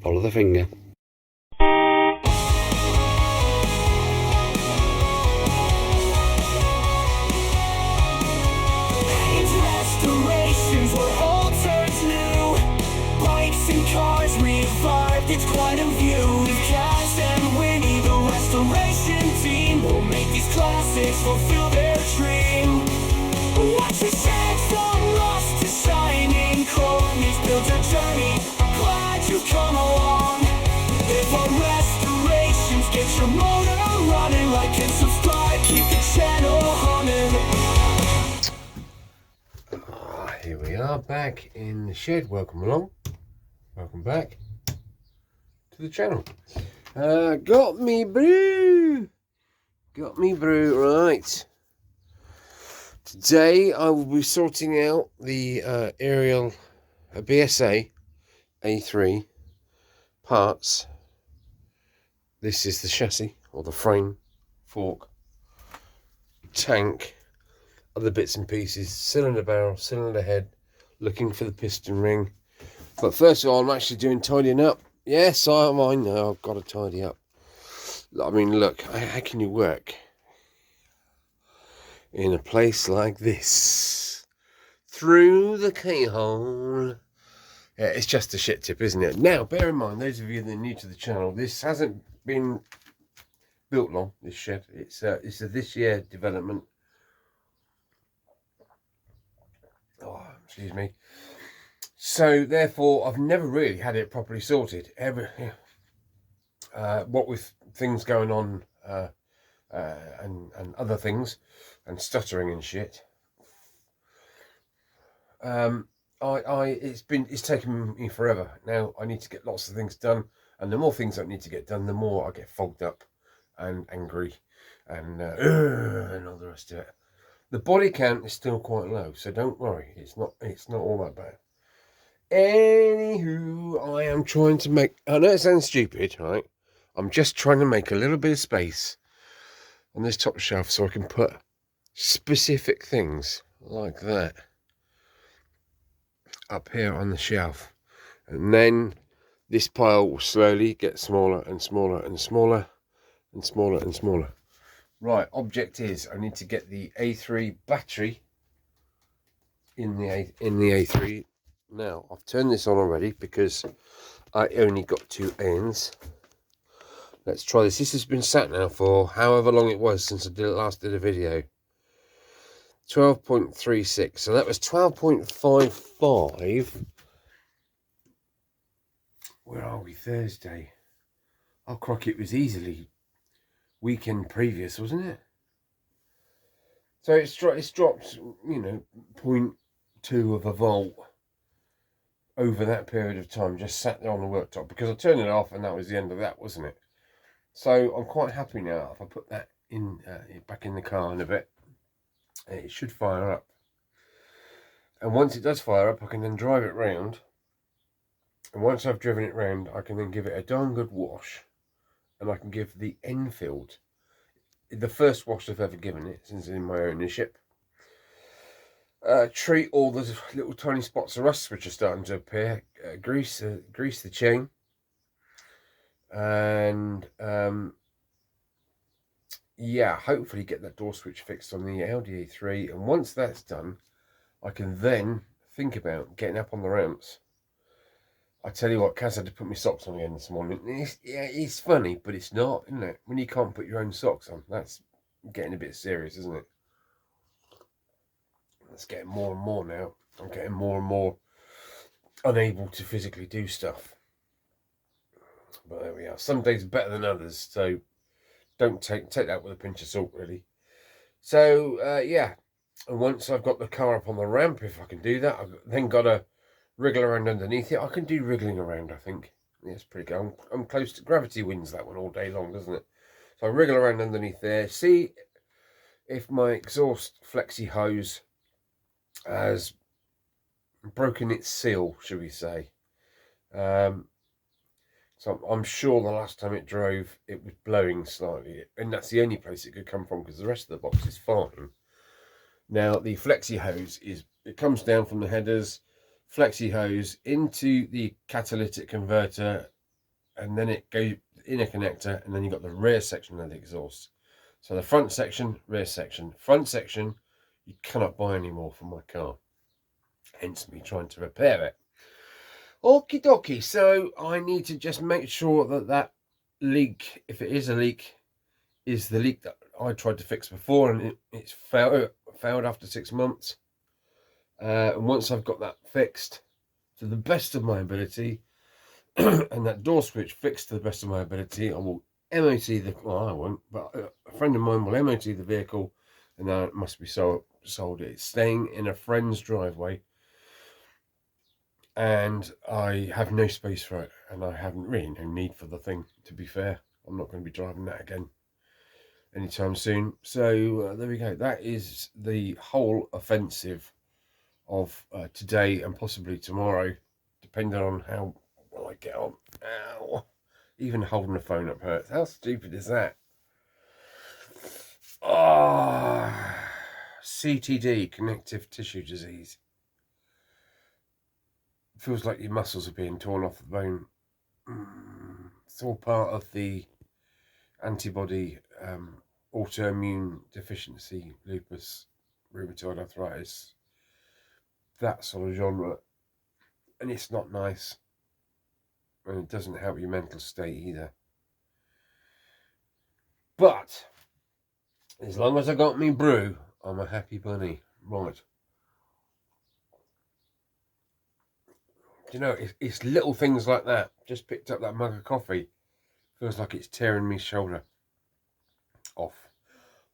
Follow the finger. Restorations where all turns new. Bikes and cars revived, it's quite a view. With Kaz and Winnie, the restoration team will make these classics fulfill their dream. Watch the shades from rust to shining chrome. It's built a journey, glad you've come along. If our restorations get your motor running, like and subscribe, keep the channel humming. Here we are back in the shed. Welcome along. Welcome back to the channel. Got me brew. Right. Today I will be sorting out the aerial BSA A3 parts. This is the chassis or the frame, fork, tank, other bits and pieces, cylinder barrel, cylinder head, looking for the piston ring. But first of all, I'm actually doing tidying up. Yes, I know I've got to tidy up. I mean, look, how can you work in a place like this? Through the keyhole. Yeah, it's just a shit tip, isn't it? Now, bear in mind, those of you that are new to the channel, this hasn't been built long, this shed. It's a this year development. Oh, excuse me. So therefore, I've never really had it properly sorted. What with things going on and other things, and stuttering and shit. It's taken me forever. Now I need to get lots of things done, and the more things I need to get done, the more I get fogged up and angry and all the rest of it. The body count is still quite low, so don't worry. It's not all that bad. Anywho, I am trying to make, I know it sounds stupid, right? I'm just trying to make a little bit of space on this top shelf so I can put specific things like that up here on the shelf. And then this pile will slowly get smaller and smaller and smaller and smaller and smaller. Right, object is I need to get the A3 battery in the A3. Now, I've turned this on already because I only got two ends. Let's try this. This has been sat now for however long it was since I last did a video. 12.36. So that was 12.55. Where are we? Thursday. Oh, crock, it was easily weekend previous, wasn't it? So it's dropped, you know, 0.2 of a volt over that period of time, just sat there on the worktop, because I turned it off and that was the end of that, wasn't it? So I'm quite happy now. If I put that in back in the car in a bit, it should fire up. And once it does fire up, I can then drive it round. And once I've driven it round, I can then give it a darn good wash. And I can give the Enfield, the first wash I've ever given it since in my ownership, treat all the little tiny spots of rust which are starting to appear, grease the chain, and yeah, hopefully get that door switch fixed on the Audi A3. And once that's done, I can then think about getting up on the ramps. I tell you what, Kaz had to put my socks on again this morning. It's funny, but it's not, isn't it? When you can't put your own socks on, that's getting a bit serious, isn't it? It's getting more and more now. I'm getting more and more unable to physically do stuff. But there we are. Some days are better than others, so don't take that with a pinch of salt, really. So yeah, and once I've got the car up on the ramp, if I can do that, I've then got to wriggle around underneath it. I can do wriggling around, I think. Yeah, it's pretty good. I'm close to gravity wins that one all day long, doesn't it? So I wriggle around underneath there, see if my exhaust flexi hose has broken its seal, should we say. So I'm sure the last time it drove, it was blowing slightly, and that's the only place it could come from, because the rest of the box is fine. Now the flexi hose it comes down from the headers, flexi hose into the catalytic converter, and then it goes in a connector, and then you've got the rear section of the exhaust. So the front section, rear section. Front section, you cannot buy anymore from my car. Hence me trying to repair it. Okie dokie. So I need to just make sure that that leak, if it is a leak, is the leak that I tried to fix before, and it's failed after 6 months. And once I've got that fixed to the best of my ability, and that door switch fixed to the best of my ability, I will MOT the, well, I won't, but a friend of mine will MOT the vehicle, and now it must be sold. It's staying in a friend's driveway, and I have no space for it, and I haven't really no need for the thing, to be fair. I'm not going to be driving that again anytime soon. So there we go. That is the whole offensive of today and possibly tomorrow, depending on how well I get on. Ow. Even holding the phone up hurts. How stupid is that? Oh, CTD, connective tissue disease. It feels like your muscles are being torn off the bone. It's all part of the antibody autoimmune deficiency, lupus, rheumatoid arthritis, that sort of genre. And it's not nice. And it doesn't help your mental state either. But as long as I got me brew, I'm a happy bunny. Right. You know, it's little things like that. Just picked up that mug of coffee. Feels like it's tearing me shoulder off.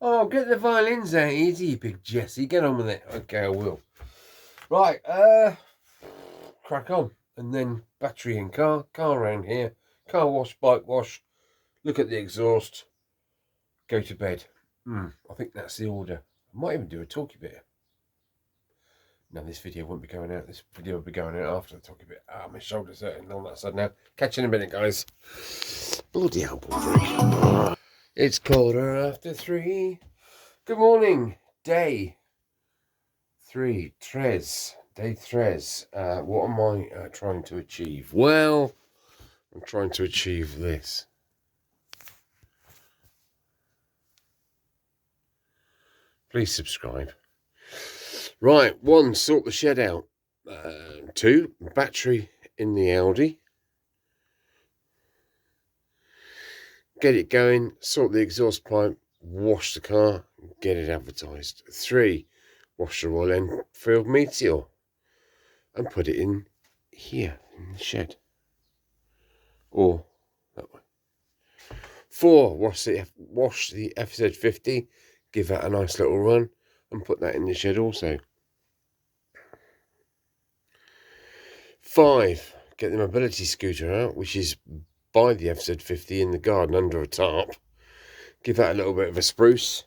Oh, get the violins out, easy, big Jesse. Get on with it. Okay, I will. Right, crack on. And then battery in car around here, car wash, bike wash, look at the exhaust, go to bed. I think that's the order. I might even do a talkie bit. No, this video won't be going out. This video will be going out after the talkie bit. My shoulder's hurting on that side now. Catch you in a minute, guys. Bloody hell, boy. It's 3:15. Good morning. Day 3, Day 3. What am I trying to achieve? Well, I'm trying to achieve this. Please subscribe. Right, 1, sort the shed out. 2, battery in the Audi. Get it going, sort the exhaust pipe, wash the car, get it advertised. 3, wash the Royal Enfield Meteor and put it in here in the shed. Or that way. 4, wash the FZ50, give that a nice little run and put that in the shed also. 5, get the mobility scooter out, which is by the FZ50 in the garden under a tarp. Give that a little bit of a spruce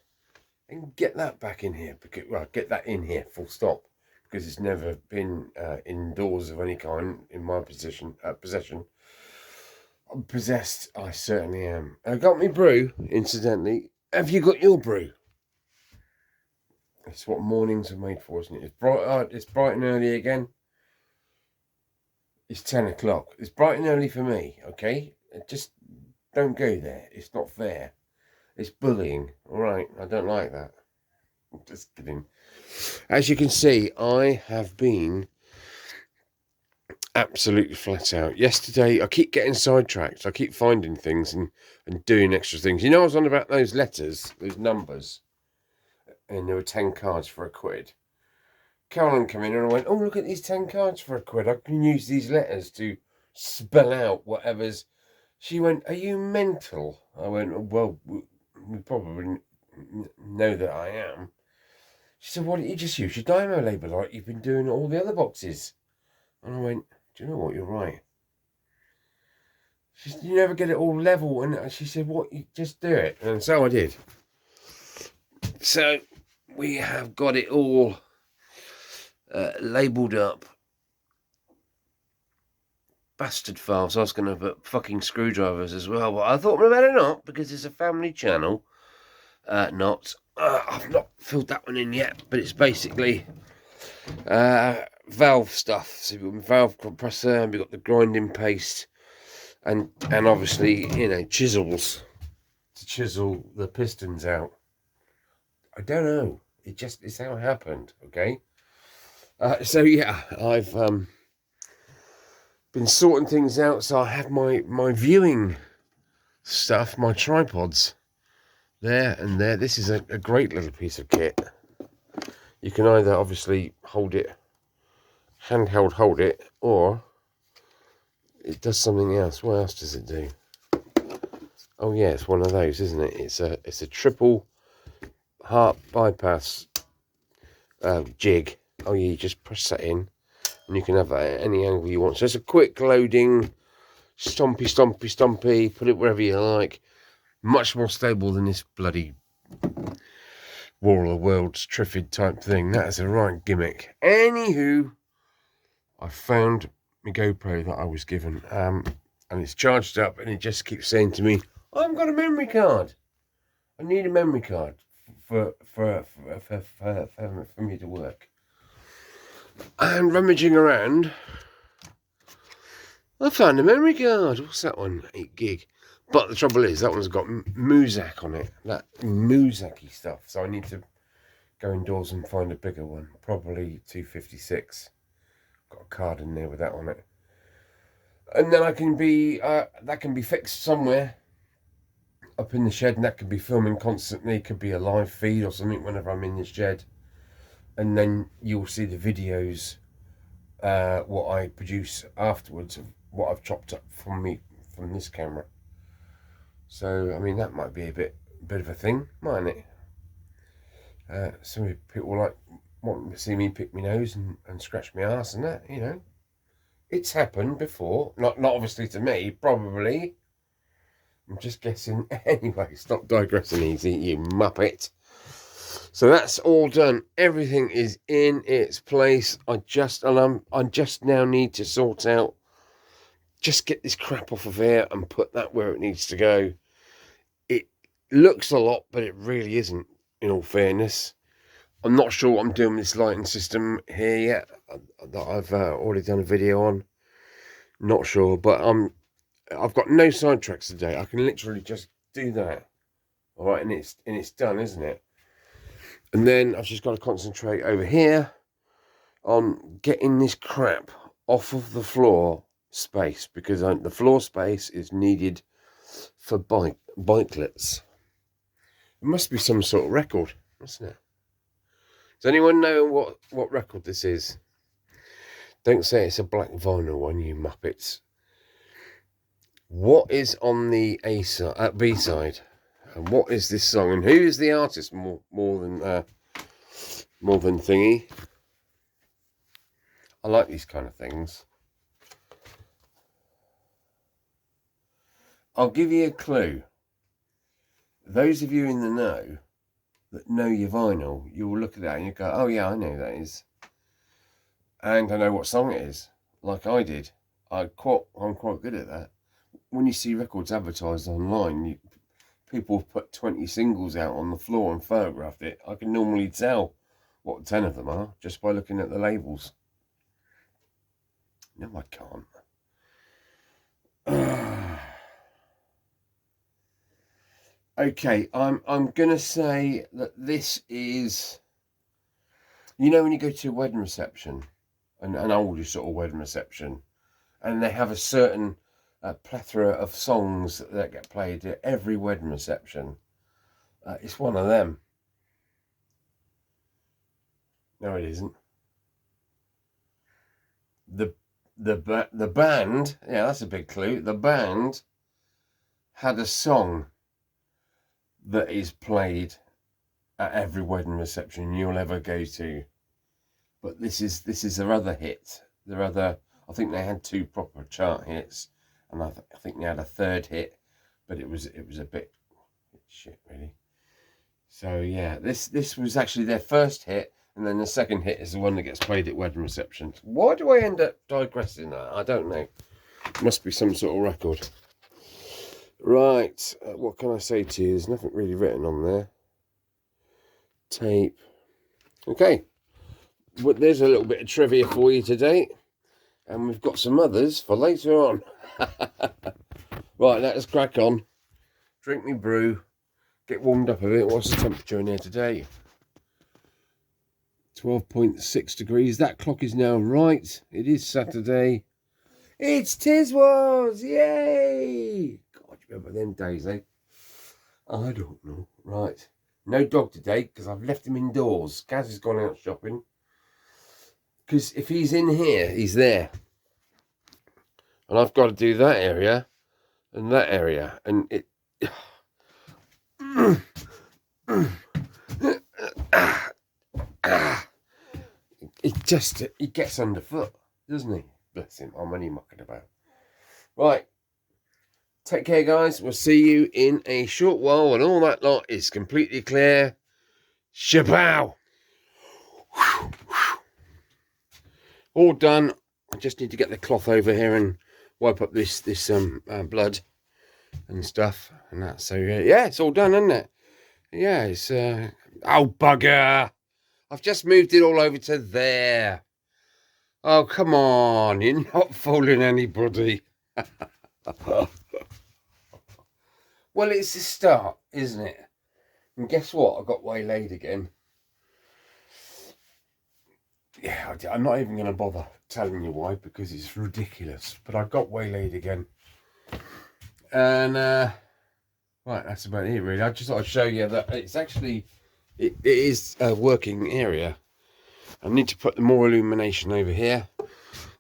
and get that back in here. Because, well, get that in here, full stop, because it's never been indoors of any kind in my possession. I'm possessed, I certainly am. I got me brew, incidentally. Have you got your brew? That's what mornings are made for, isn't it? It's bright and early again. It's 10 o'clock. It's bright and early for me, okay? Just don't go there. It's not fair. It's bullying. All right, I don't like that. I'm just kidding. As you can see, I have been absolutely flat out. Yesterday, I keep getting sidetracked. I keep finding things and doing extra things. You know, I was on about those letters, those numbers, and there were 10 cards for £1. Caroline came in and I went, oh, look at these 10 cards for £1. I can use these letters to spell out whatever's. She went, are you mental? I went, well, we probably know that I am. She said, why don't you just use your Dymo label like you've been doing all the other boxes? And I went, do you know what, you're right. She said, you never get it all level. And she said, what, you just do it. And so I did. So we have got it all labelled up. Bastard files. I was going to put fucking screwdrivers as well, but I thought we better not, because it's a family channel. I've not filled that one in yet, but it's basically valve stuff. So we've got the valve compressor, and we've got the grinding paste, and obviously, you know, chisels to chisel the pistons out. I don't know. It's how it happened. Okay. So yeah, I've been sorting things out. So I have my viewing stuff, my tripods there and there. This is a great little piece of kit. You can either obviously hold it, handheld hold it, or it does something else. What else does it do? Oh yeah, it's one of those, isn't it? It's a triple heart bypass jig. Oh yeah, you just press that in and you can have that at any angle you want. So it's a quick loading, stompy, put it wherever you like. Much more stable than this bloody War of the Worlds Triffid type thing. That is a right gimmick. Anywho, I found my GoPro that I was given, and it's charged up, and it just keeps saying to me, I haven't got a memory card. I need a memory card for me to work. And rummaging around, I found a memory card. What's that one? 8 gig. But the trouble is, that one's got Muzak on it. That Muzak-y stuff. So I need to go indoors and find a bigger one. Probably 256. Got a card in there with that on it. And then I can be, that can be fixed somewhere up in the shed, and that could be filming constantly. It could be a live feed or something whenever I'm in the shed. And then you'll see the videos, what I produce afterwards of what I've chopped up from this camera. So I mean, that might be a bit of a thing, mightn't it? Some people want to see me pick my nose and scratch my ass and that, you know. It's happened before, not obviously to me, probably. I'm just guessing. Anyway, stop digressing, easy, you muppet. So that's all done. Everything is in its place. I just now need to sort out, just get this crap off of here and put that where it needs to go. It looks a lot, but it really isn't, in all fairness. I'm not sure what I'm doing with this lighting system here yet, that I've already done a video on. Not sure, but I've got no sidetracks today. I can literally just do that. All right, and it's done, isn't it? And then I've just got to concentrate over here on getting this crap off of the floor space, because the floor space is needed for bikelets. It must be some sort of record, mustn't it? Does anyone know what record this is? Don't say it's a black vinyl one, you muppets. What is on the B side? And what is this song? And who is the artist more than thingy? I like these kind of things. I'll give you a clue. Those of you in the know that know your vinyl, you will look at that and you go, oh yeah, I know that is. And I know what song it is, like I did. I'm quite good at that. When you see records advertised online, people have put 20 singles out on the floor and photographed it. I can normally tell what 10 of them are just by looking at the labels. No, I can't. Okay, I'm gonna say that this is, you know, when you go to a wedding reception, an older sort of wedding reception, and they have a certain plethora of songs that get played at every wedding reception. It's one of them. No, it isn't. The band, yeah, that's a big clue. The band had a song that is played at every wedding reception you'll ever go to. But this is their other hit. I think they had 2 proper chart hits, and I think they had a 3rd hit, but it was a bit shit, really. So yeah, this was actually their first hit, and then the second hit is the one that gets played at wedding receptions. Why do I end up digressing that? I don't know. It must be some sort of record. Right, what can I say to you? There's nothing really written on there. Tape. Okay, well, there's a little bit of trivia for you today, and we've got some others for later on. Right, let us crack on. Drink me brew. Get warmed up a bit. What's the temperature in here today? 12.6 degrees. That clock is now right. It is Saturday. It's Tiswas! Yay! God, you remember them days, eh? I don't know. Right. No dog today because I've left him indoors. Gaz has gone out shopping. Because if he's in here, he's there. And I've got to do that area and that area. And it... he gets underfoot, doesn't he? Bless him. I'm only mucking about. Right. Take care, guys. We'll see you in a short while when all that lot is completely clear. Shabow! All done. I just need to get the cloth over here and wipe up this blood and stuff and that. So yeah, it's all done, isn't it? Yeah, it's oh bugger! I've just moved it all over to there. Oh come on, you're not fooling anybody. Well, it's a start, isn't it? And guess what? I got waylaid again. Yeah, I'm not even going to bother telling you why because it's ridiculous. But I got waylaid again. And, right, that's about it really. I just thought I'd show you that it's actually, it is a working area. I need to put more illumination over here.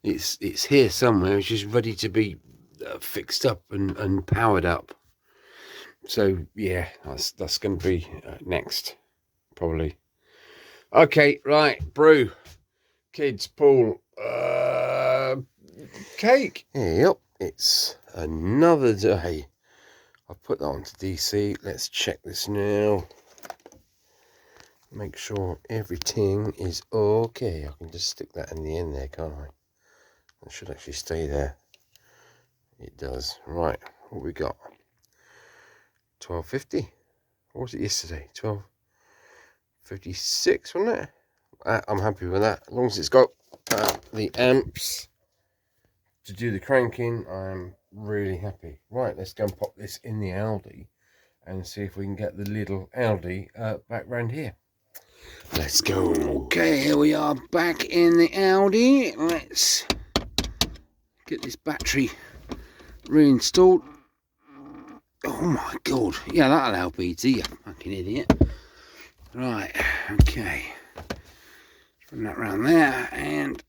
It's here somewhere. It's just ready to be fixed up and powered up. So, yeah, that's going to be next, probably. Okay, right, brew. Kids, pool, cake. Yep, it's another day. I'll put that onto DC. Let's check this now. Make sure everything is okay. I can just stick that in the end there, can't I? That should actually stay there. It does. Right, what we got? 12.50. What was it yesterday? 12.56, wasn't it? I'm happy with that. As long as it's got the amps to do the cranking, I'm really happy. Right, let's go and pop this in the Audi and see if we can get the little Audi back round here. Let's go. Okay, here we are back in the Audi. Let's get this battery reinstalled. Oh my god. Yeah, that'll help ET, you fucking idiot. Right, okay. Bring that round there, and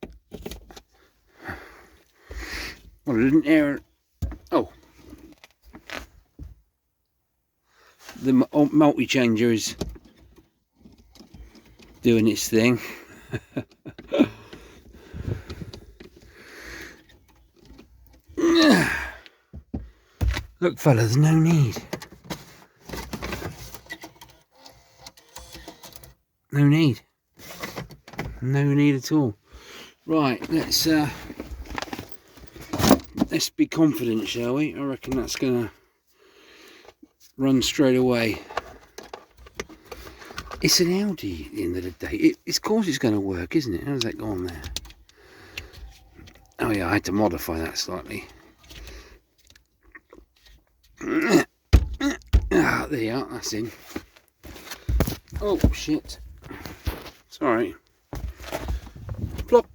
well, I didn't hear. Oh, the multi-changer is doing its thing. Look, fella, there's no need. No need. No need at all. Right, let's be confident, shall we? I reckon that's gonna run straight away. It's an Audi at the end of the day. Of course it's going to work, isn't it? How does that go on there? Oh yeah, I had to modify that slightly. Ah, there you are, that's in. Oh shit. Sorry. Plop.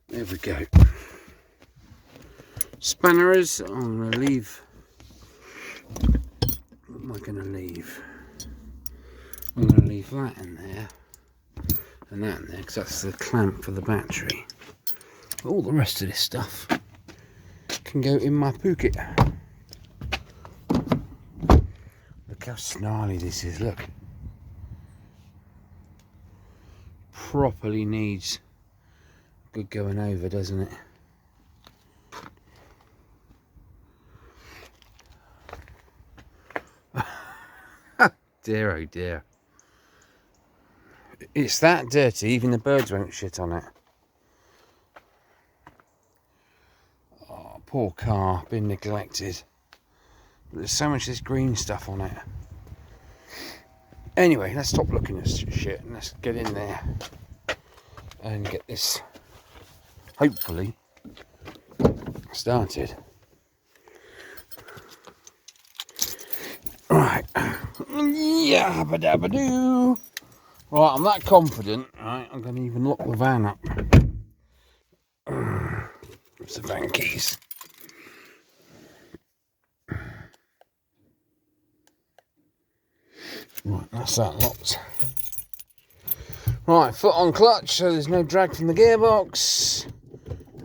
There we go. Spanners, I'm going to leave. What am I going to leave? I'm going to leave that in there and that in there because that's the clamp for the battery. But all the rest of this stuff can go in my pocket. Look how snarly this is, look. Properly needs good going over, doesn't it? Dear oh dear. It's that dirty, even the birds won't shit on it. Oh, poor car, been neglected. There's so much of this green stuff on it. Anyway, let's stop looking at shit and let's get in there and get this, hopefully, started. Right. Yeah, ba-da-ba-doo. Right, I'm that confident. Right, I'm going to even lock the van up. It's the van keys. Right, that's that locked. Right, foot on clutch so there's no drag from the gearbox.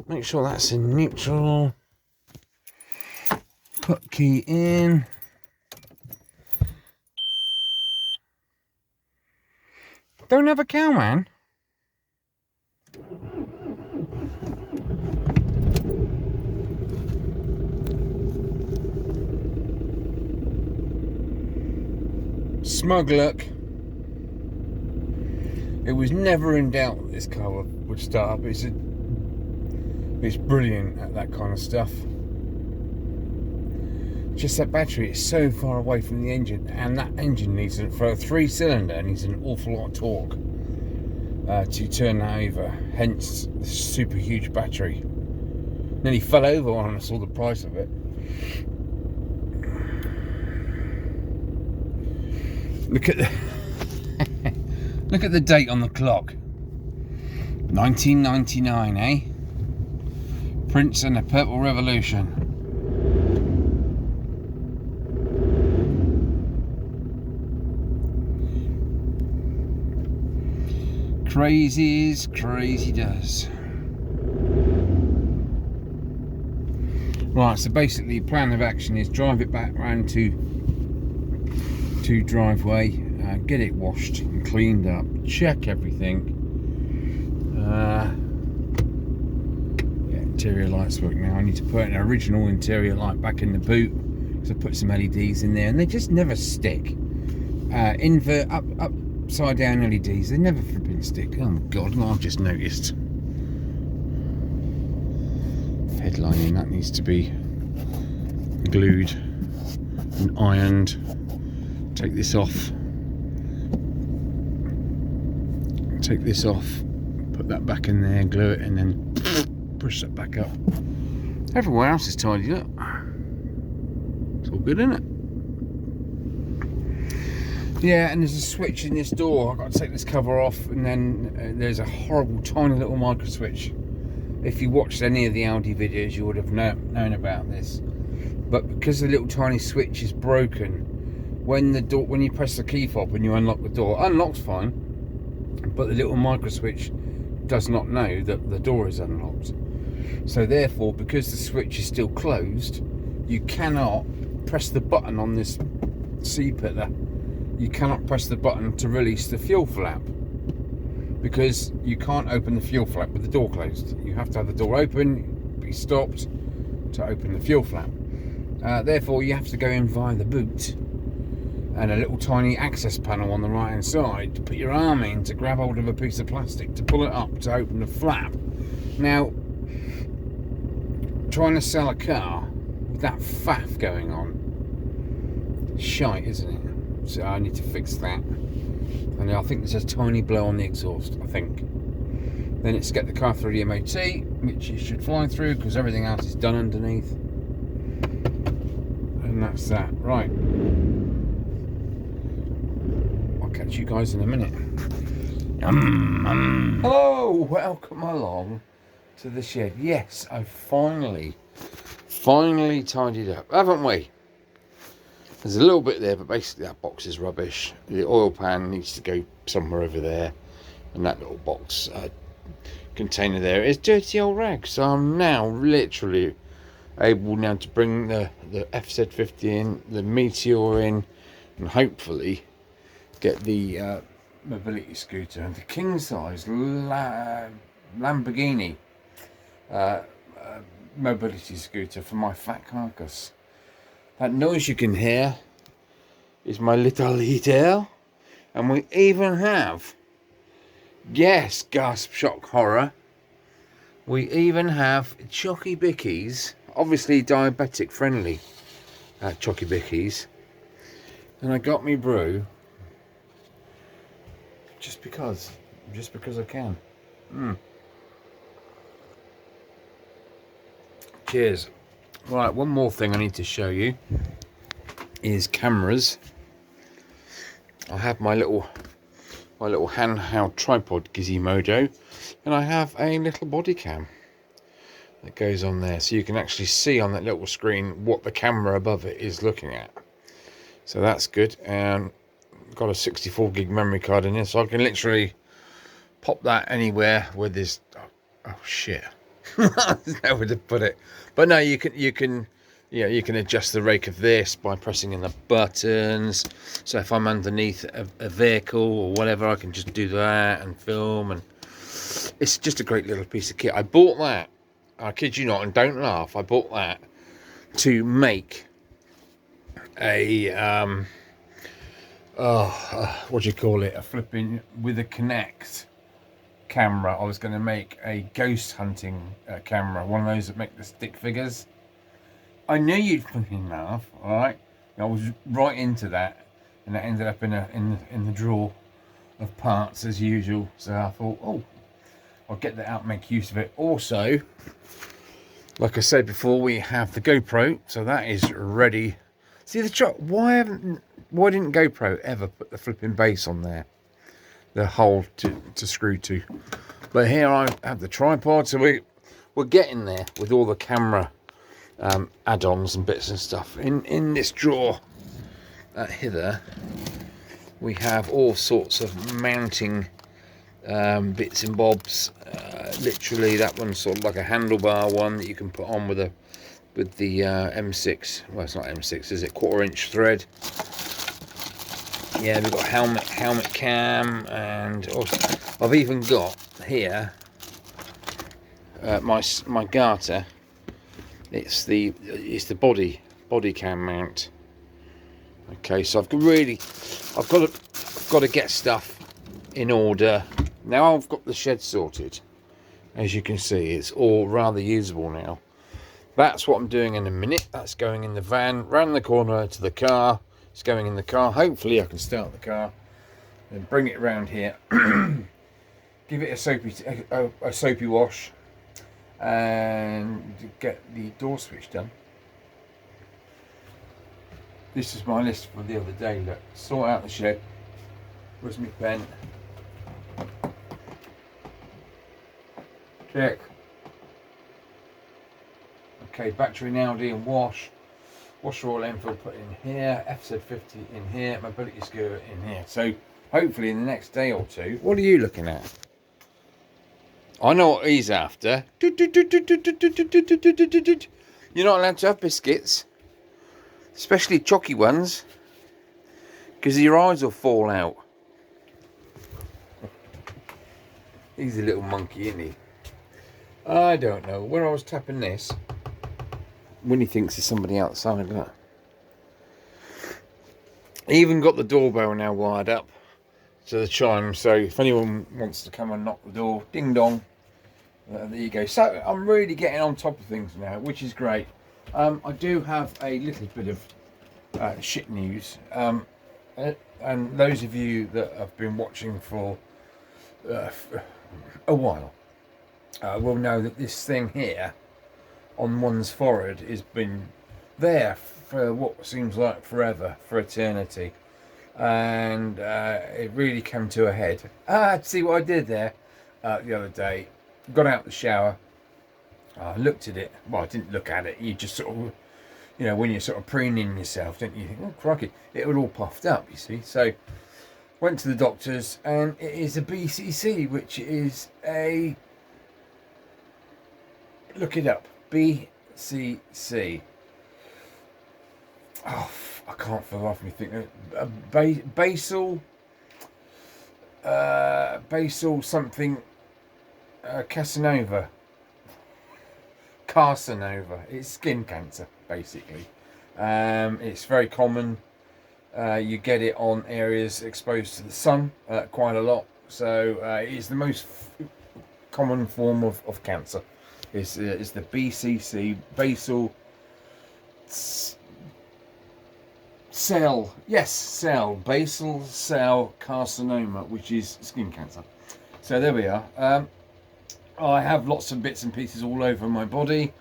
Make sure that's in neutral. Put key in. Don't have a cow, man. Smug look. It was never in doubt that this car would start up. It's brilliant at that kind of stuff. Just that battery is so far away from the engine, and that engine needs, for a 3-cylinder, needs an awful lot of torque to turn that over. Hence the super huge battery. Nearly fell over when I saw the price of it. Look at the look at the date on the clock. 1999, eh? Prince and the Purple Revolution. Crazy as crazy does. Right, so basically plan of action is drive it back round to driveway, get it washed and cleaned up, check everything. Yeah, interior lights work now. I need to put an original interior light back in the boot, so I put some LEDs in there and they just never stick. Invert upside down LEDs, they never flipping stick. Oh my god, I've just noticed. Headlining, that needs to be glued and ironed. Take this off. Take this off, put that back in there, glue it, and then push that back up. Everywhere else is tidied up. It's all good, isn't it? Yeah, and there's a switch in this door. I've got to take this cover off, and then there's a horrible tiny little micro switch. If you watched any of the Audi videos, you would have known about this. But because the little tiny switch is broken, when you press the key fob and you unlock the door, unlocks fine, but the little micro switch does not know that the door is unlocked. So therefore, because the switch is still closed, you cannot press the button on this C-pillar. You cannot press the button to release the fuel flap, because you can't open the fuel flap with the door closed. You have to have the door open, be stopped to open the fuel flap. Therefore, you have to go in via the boot and a little tiny access panel on the right hand side to put your arm in to grab hold of a piece of plastic to pull it up to open the flap. Now, trying to sell a car with that faff going on, shite, isn't it? So I need to fix that. And I think there's a tiny blow on the exhaust, I think. Then it's get the car through the MOT, which it should fly through because everything else is done underneath. And that's that. Right. I'll catch you guys in a minute. Hello, welcome along to the shed. Yes, I've finally tidied up, haven't we? There's a little bit there, but basically that box is rubbish. The oil pan needs to go somewhere over there, and that little box container there is dirty old rags. So I'm now literally able now to bring the FZ50 in, the Meteor in, and hopefully get the mobility scooter and the king size Lamborghini mobility scooter for my fat carcass. That noise you can hear is my little heater, and we even have, yes, gasp, shock, horror, we even have Chocky Bickies, obviously diabetic friendly Chocky Bickies, and I got me brew just because I can. Cheers. Right, one more thing I need to show you. is cameras. I have my little handheld tripod Gizmodo, and I have a little body cam that goes on there, so you can actually see on that little screen what the camera above it is looking at. So that's good. And got a 64 gig memory card in here, so I can literally pop that anywhere with this. Oh shit. There's nowhere to put it. But no, you can adjust the rake of this by pressing in the buttons. So if I'm underneath a vehicle or whatever, I can just do that and film, and it's just a great little piece of kit. I bought that, I kid you not, and don't laugh, I bought that to make a what do you call it, a flipping with a Kinect camera. I was going to make a ghost hunting camera, one of those that make the stick figures. I knew you'd fucking laugh, all right? I was right into that, and that ended up in the drawer of parts as usual. So I thought, oh, I'll get that out and make use of it. Also, like I said before, we have the GoPro, so that is ready. See the truck? Why didn't GoPro ever put the flipping base on there? The hole to screw to. But here I have the tripod, so we're getting there with all the camera add-ons and bits and stuff. In this drawer hither, we have all sorts of mounting bits and bobs. Literally, that one's sort of like a handlebar one that you can put on with the M6. Well, it's not M6, is it? 1/4" thread. Yeah, we've got helmet cam, and also, I've even got here my garter. It's the body cam mount. Okay, so I've got to get stuff in order. Now I've got the shed sorted. As you can see, it's all rather usable now. That's what I'm doing in a minute. That's going in the van, round the corner to the car. It's going in the car. Hopefully I can start the car and bring it around here. Give it a soapy wash and get the door switch done. This is my list for the other day. Look, sort out the shed. Where's my pen? Check. Okay, battery in Audi and wash. Washer oil infill put in here. FZ50 in here. Mobility screw in here. So hopefully in the next day or two. What are you looking at? I know what he's after. You're not allowed to have biscuits, especially chalky ones, because your eyes will fall out. He's a little monkey, isn't he? I don't know. When I was tapping this, Winnie thinks there's somebody outside. Look. I even got the doorbell now wired up to the chime, so if anyone wants to come and knock the door, ding dong, there you go. So I'm really getting on top of things now, which is great. I do have a little bit of shit news, and those of you that have been watching for a while will know that this thing here on one's forehead has been there for what seems like forever, for eternity, and it really came to a head. See what I did there the other day. Got out the shower, looked at it. Well, I didn't look at it. You just sort of, you know, when you're sort of preening yourself, don't you think, oh crikey, it was all puffed up, you see. So went to the doctors, and it is a BCC, which is a, look it up, BCC. Oh, I can't for the life of me think. Basal something. Carcinoma. It's skin cancer, basically. It's very common. You get it on areas exposed to the sun quite a lot. So it is the most common form of cancer. It's the BCC, basal cell basal cell carcinoma, which is skin cancer. So there we are. I have lots of bits and pieces all over my body,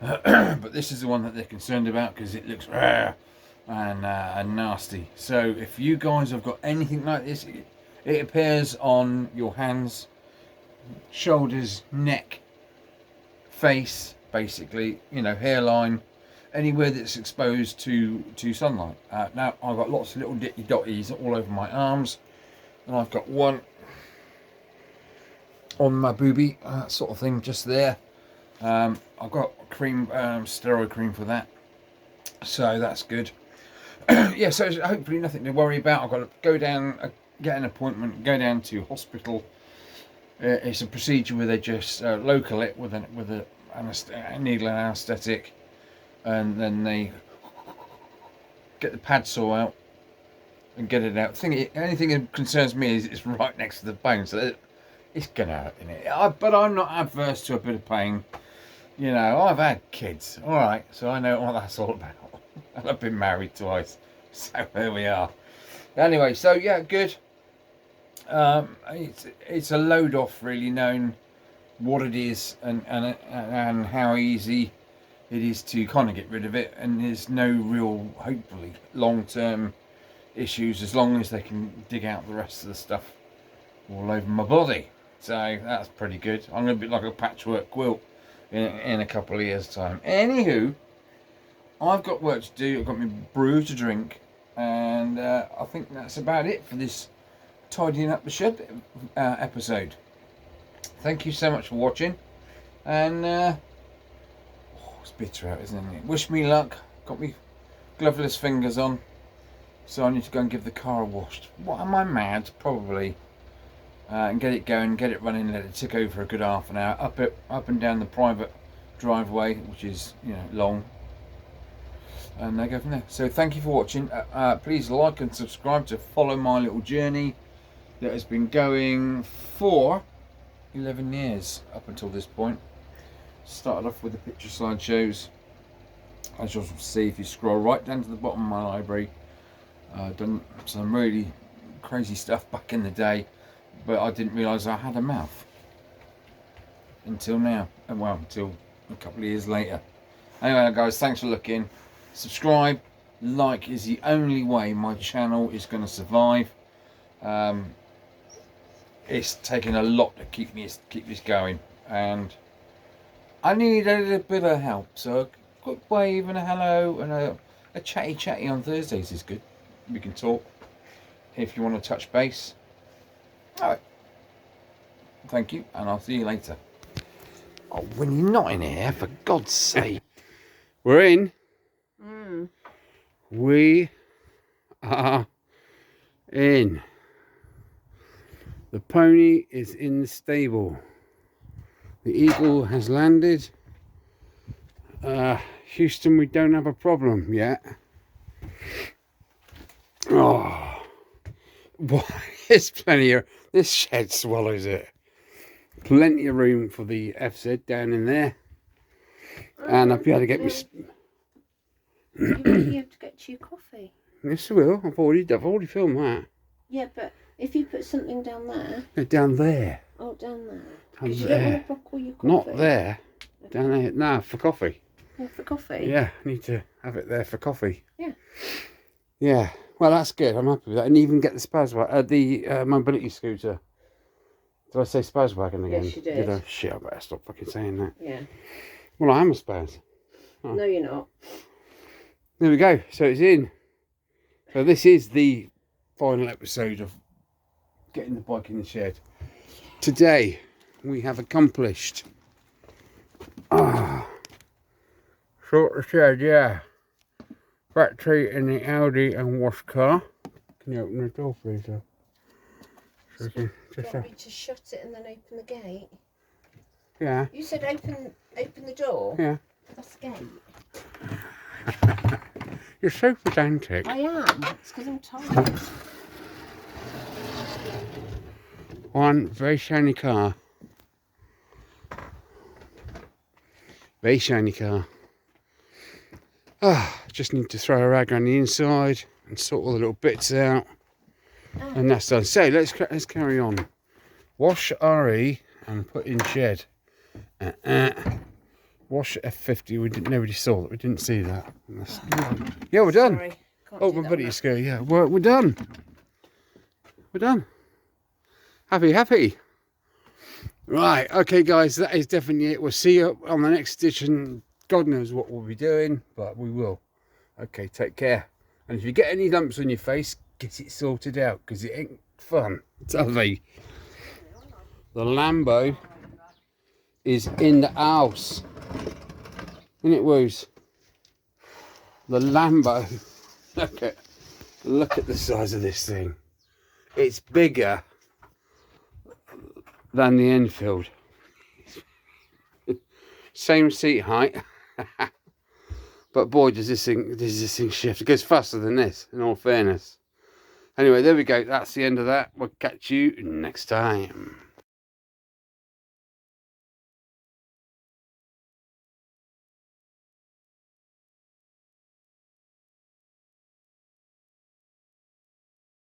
but this is the one that they're concerned about because it looks rare. and nasty. So if you guys have got anything like this, it appears on your hands, shoulders, neck, face, basically, you know, hairline, anywhere that's exposed to sunlight. Now I've got lots of little ditty dotties all over my arms, and I've got one on my boobie, sort of thing, just there. I've got cream, steroid cream for that, so that's good. Yeah, so hopefully nothing to worry about. I've got to go down, get an appointment, go down to hospital. It's a procedure where they just local it with a needle and anaesthetic, and then they get the pad saw out and get it out. Anything that concerns me is it's right next to the bone, so it's gonna hurt, innit? But I'm not adverse to a bit of pain. You know, I've had kids, all right, so I know what that's all about. And I've been married twice, so here we are. Anyway, so yeah, good. It's a load off, really, knowing what it is and how easy it is to kind of get rid of it, and there's no real, hopefully, long-term issues as long as they can dig out the rest of the stuff all over my body. So that's pretty good. I'm going to be like a patchwork quilt in a couple of years' time. Anywho, I've got work to do. I've got my brew to drink, and I think that's about it for this tidying up the shed episode. Thank you so much for watching, and it's bitter out, isn't it? Wish me luck. Got me gloveless fingers on, so I need to go and give the car a wash. What, am I mad? Probably. And get it going, get it running, let it tick over for a good half an hour, up and down the private driveway, which is, you know, long, and they go from there. So thank you for watching. Please like and subscribe to follow my little journey that has been going for 11 years up until this point. Started off with the picture slideshows, as you'll see if you scroll right down to the bottom of my library. Done some really crazy stuff back in the day, but I didn't realise I had a mouth until now, and well, until a couple of years later. Anyway, guys, thanks for looking. Subscribe, like is the only way my channel is going to survive. It's taken a lot to keep this going, and I need a little bit of help. So a quick wave and a hello and a chatty on Thursdays is good. We can talk if you want to touch base. Alright, thank you, and I'll see you later. Oh, when you're not in here, for God's sake. We're in. We are in. The pony is in the stable. The eagle has landed. Houston, we don't have a problem yet. Oh, boy, there's plenty of... This shed swallows it. Plenty of room for the FZ down in there. And I'll be able to get me... You won't be able to get you coffee. Yes, I will. I've already filmed that. Yeah, but if you put something down there... No, down there. Oh, down there. Down You there. don't want to block all your coffee. Not there. Down there. No, for coffee. Yeah, for coffee? Yeah, I need to have it there for coffee. Yeah. Yeah. Well, that's good. I'm happy with that. And even get the Spazwagon, the mobility scooter. Did I say Spazwagon again? Yes, you did. I? Shit, I better stop fucking saying that. Yeah. Well, I am a Spaz. Oh. No, you're not. There we go. So it's in. So this is the final episode of getting the bike in the shed. Today we have accomplished. Sort the shed, yeah. Battery in the Audi and wash car. Can you open the door, please? So we can Do you want me to shut it and then open the gate? Yeah. You said open the door? Yeah. That's the gate. You're so pedantic. I am. It's because I'm tired. One very shiny car. Very shiny car. Just need to throw a rag on the inside and sort all the little bits out. And that's done. So let's carry on. Wash RE and put in shed. Wash F50. Nobody saw that. We didn't see that. Yeah, we're done. Sorry. Can't Oh, do my that buddy one. is scary. Yeah, we're done. We're done. Happy. Right, okay, guys, that is definitely it. We'll see you on the next edition. God knows what we'll be doing, but we will. Okay, take care. And if you get any lumps on your face, get it sorted out, because it ain't fun. Tell me. The Lambo is in the house. Isn't it, Woos? The Lambo. Look at the size of this thing. It's bigger than the Enfield. Same seat height. But boy, does this thing shift. It goes faster than this, in all fairness. Anyway, there we go. That's the end of that. We'll catch you next time.